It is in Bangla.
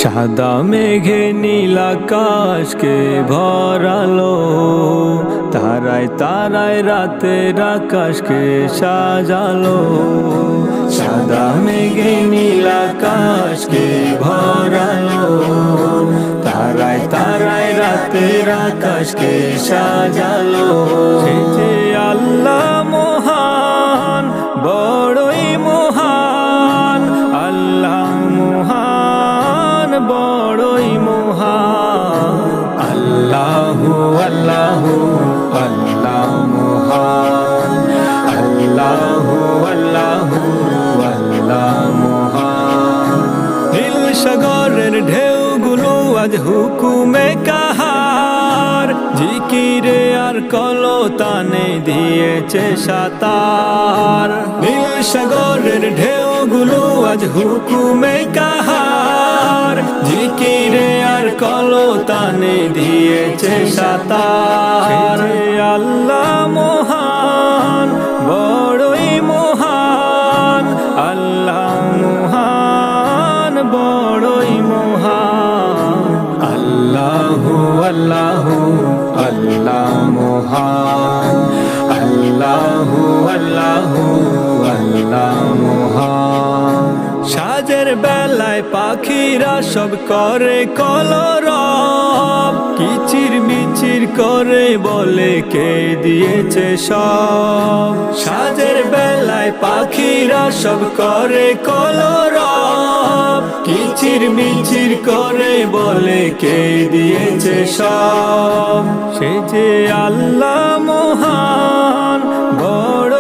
সাদা মেঘে নীল আকাশকে ভরালো, তারায় তারায় রাতের আকাশকে সাজালো। সাদা মেঘে নীল আকাশকে ভরালো, তারায় তারায় রাতের আকাশকে সাজালো। সে যে আল্লাহ মহান, বড়ই মহান, আল্লাহ মহান, বড়ই মহান। আল্লাহু আল্লাহু আল্লাহ মহান, আল্লাহু আল্লাহু আল্লাহ মহান। নীল সাগরের ঢেউগুলো আজ হুকুমে কাহার, জিকিরে আর কলতানে দিয়েছে সাতার। নীল সাগরের ঢেউগুলো আজ হুকুমে কাহার, জিকিরে আর কলতানে দিয়েছে সাতার। আল্লাহ মহান, বড়ই মহান, আল্লাহ মহান, বড়ই মহান। আল্লাহু আল্লাহু আল্লাহ মহান, আল্লাহু আল্লাহু আল্লাহ মহান। সাজের বেলায় পাখিরা সব করে কলরব, কিচির মিচির করে বলে কে দিয়েছে সব। সাজের বেলায় পাখিরা সব করে কলরব, কিচির মিচির করে বলে কে দিয়েছে সব। সে যে আল্লাহ মহান, বড়